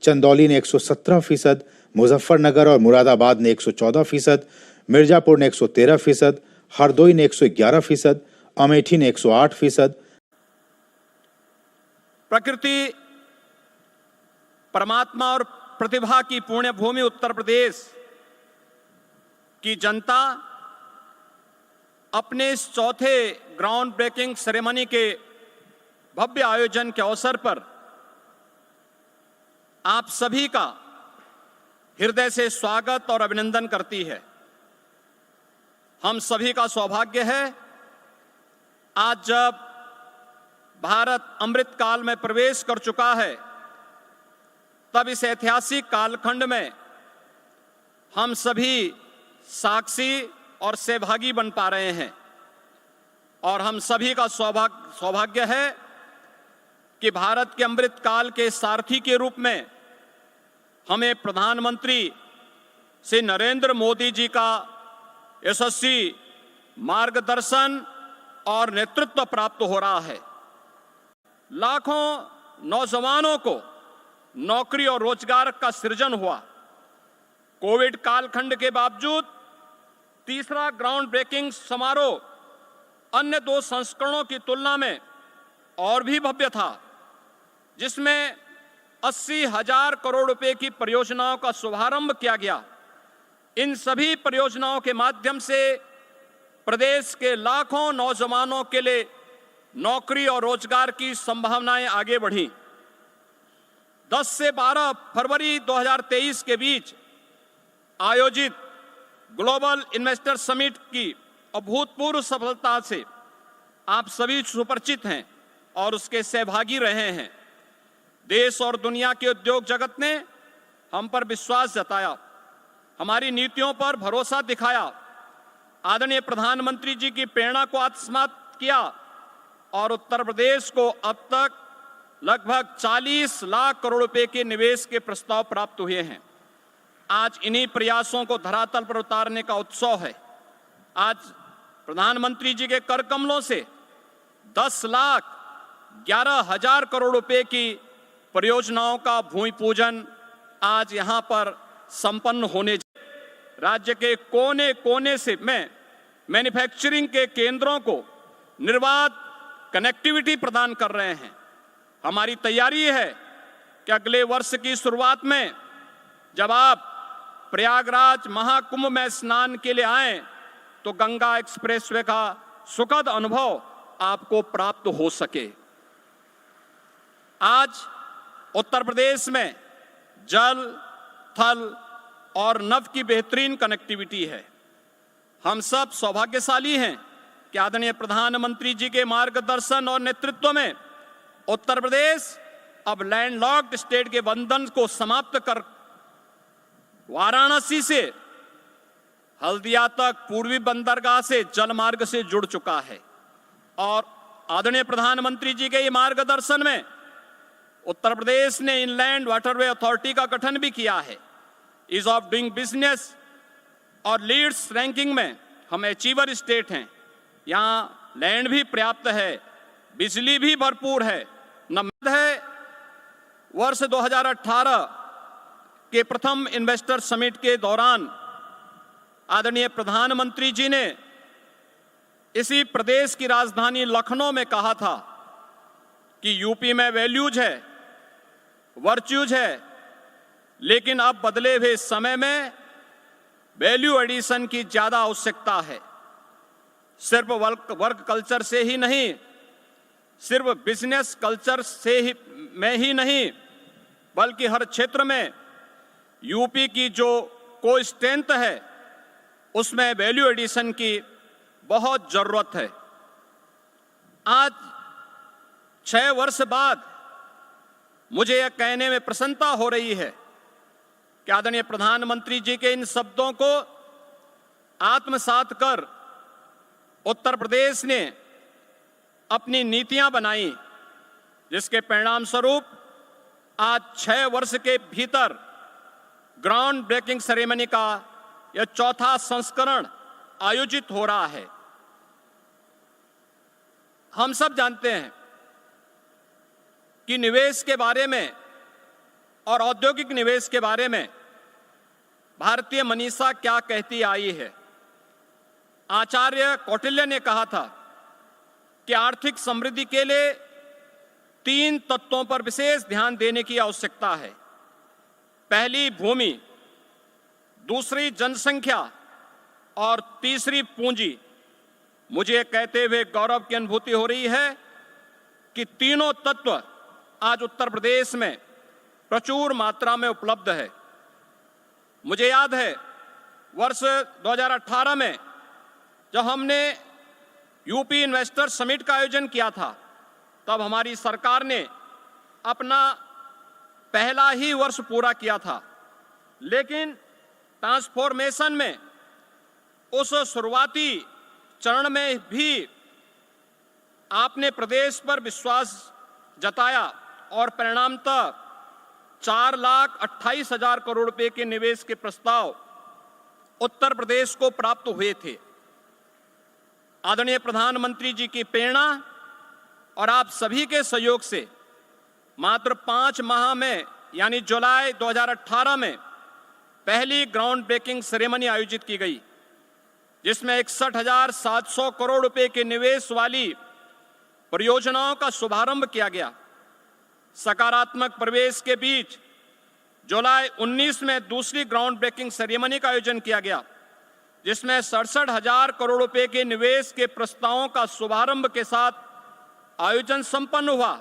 चंदौली ने 117%, मुजफ्फरनगर और मुरादाबाद ने 114%, मिर्जापुर ने 113%, हरदोई ने 111%, अमेठी ने 108%। प्रकृति, परमात्मा और प्रतिभा की पुण्य भूमि उत्तर प्रदेश की जनता अपने इस चौथे ग्राउंड ब्रेकिंग सेरेमनी के भव्य आयोजन के अवसर पर आप सभी का हृदय से स्वागत और अभिनंदन करती है। हम सभी का सौभाग्य है आज जब भारत अमृत काल में प्रवेश कर चुका है, तब इस ऐतिहासिक कालखंड में हम सभी साक्षी और सहभागी बन पा रहे हैं। और हम सभी का सौभाग्य है कि भारत के अमृत काल के सारथी के रूप में हमें प्रधानमंत्री श्री नरेंद्र मोदी जी का यशस्वी मार्गदर्शन और नेतृत्व प्राप्त हो रहा है। लाखों नौजवानों को नौकरी और रोजगार का सृजन हुआ। कोविड कालखंड के बावजूद तीसरा ग्राउंड ब्रेकिंग समारोह अन्य दो संस्करणों की तुलना में और भी भव्य था, जिसमें 80,000 करोड़ रुपए की परियोजनाओं का शुभारंभ किया गया। इन सभी परियोजनाओं के माध्यम से प्रदेश के लाखों नौजवानों के लिए नौकरी और रोजगार की संभावनाएं आगे बढ़ी। 10 से 12 फरवरी 2023 के बीच आयोजित ग्लोबल इन्वेस्टर समिट की अभूतपूर्व सफलता से आप सभी सुपरिचित हैं और उसके सहभागी रहे हैं। देश और दुनिया के उद्योग जगत ने हम पर विश्वास जताया, हमारी नीतियों पर भरोसा दिखाया, आदरणीय प्रधानमंत्री जी की प्रेरणा को आत्मसात किया और उत्तर प्रदेश को अब तक लगभग 40 लाख करोड़ रुपए के निवेश के प्रस्ताव प्राप्त हुए हैं। आज इन्हीं प्रयासों को धरातल पर उतारने का उत्सव है। आज प्रधानमंत्री जी के कर कमलों से 10,11,000 करोड़ रुपए की परियोजनाओं का भूमि पूजन आज यहां पर संपन्न होने राज्य के कोने कोने से में मैन्युफैक्चरिंग के केंद्रों को निर्बाध कनेक्टिविटी प्रदान कर रहे हैं। हमारी तैयारी है कि अगले वर्ष की शुरुआत में जब आप प्रयागराज महाकुंभ में स्नान के लिए आएं, तो गंगा एक्सप्रेसवे का सुखद अनुभव आपको प्राप्त हो सके। आज उत्तर प्रदेश में जल, थल और नभ की बेहतरीन कनेक्टिविटी है। हम सब सौभाग्यशाली हैं कि आदरणीय प्रधानमंत्री जी के मार्गदर्शन और नेतृत्व में उत्तर प्रदेश अब लैंडलॉक्ड स्टेट के बंधन को समाप्त कर वाराणसी से हल्दिया तक पूर्वी बंदरगाह से जल मार्ग से जुड़ चुका है। और आदरणीय प्रधानमंत्री जी के ये मार्गदर्शन में उत्तर प्रदेश ने इनलैंड वाटरवे अथॉरिटी का गठन भी किया है। ईज ऑफ डूइंग बिजनेस और लीड्स रैंकिंग में हम अचीवर स्टेट हैं। यहाँ लैंड भी पर्याप्त है, बिजली भी भरपूर है। नमद है वर्ष 2018 के प्रथम इन्वेस्टर समिट के दौरान आदरणीय प्रधानमंत्री जी ने इसी प्रदेश की राजधानी लखनऊ में कहा था कि यूपी में वैल्यूज है, वर्च्यूज है, लेकिन अब बदले हुए समय में वैल्यू एडिशन की ज्यादा आवश्यकता है। सिर्फ वर्क कल्चर से ही नहीं, सिर्फ बिजनेस कल्चर से ही में ही नहीं, बल्कि हर क्षेत्र में यूपी की जो कोई स्ट्रेंथ है उसमें वैल्यू एडिशन की बहुत जरूरत है। आज 6 वर्ष बाद मुझे यह कहने में प्रसन्नता हो रही है कि आदरणीय प्रधानमंत्री जी के इन शब्दों को आत्मसात कर उत्तर प्रदेश ने अपनी नीतियां बनाई, जिसके परिणाम स्वरूप आज 6 वर्ष के भीतर ग्राउंड ब्रेकिंग सेरेमनी का यह चौथा संस्करण आयोजित हो रहा है। हम सब जानते हैं कि निवेश के बारे में और औद्योगिक निवेश के बारे में भारतीय मनीषा क्या कहती आई है। आचार्य कौटिल्य ने कहा था कि आर्थिक समृद्धि के लिए 3 तत्वों पर विशेष ध्यान देने की आवश्यकता है। पहली भूमि, दूसरी जनसंख्या और तीसरी पूंजी। मुझे कहते हुए गौरव की अनुभूति हो रही है कि तीनों तत्व आज उत्तर प्रदेश में प्रचुर मात्रा में उपलब्ध है। मुझे याद है वर्ष 2018 में जब हमने यूपी इन्वेस्टर समिट का आयोजन किया था, तब हमारी सरकार ने अपना पहला ही वर्ष पूरा किया था, लेकिन ट्रांसफॉर्मेशन में उस शुरुआती चरण में भी आपने प्रदेश पर विश्वास जताया और परिणामतः 4,28,000 करोड़ रुपए के निवेश के प्रस्ताव उत्तर प्रदेश को प्राप्त हुए थे। आदरणीय प्रधानमंत्री जी की प्रेरणा और आप सभी के सहयोग से मात्र 5 माह में यानी जुलाई 2018 में पहली ग्राउंड ब्रेकिंग सेरेमनी आयोजित की गई, जिसमें 61,700 करोड़ रुपए के निवेश वाली परियोजनाओं का शुभारंभ किया गया। सकारात्मक परिवेश के बीच जुलाई 19 में दूसरी ग्राउंड ब्रेकिंग सेरेमनी का आयोजन किया गया, जिसमें 67,000 करोड़ रुपए के निवेश के प्रस्तावों का शुभारंभ के साथ आयोजन संपन्न हुआ।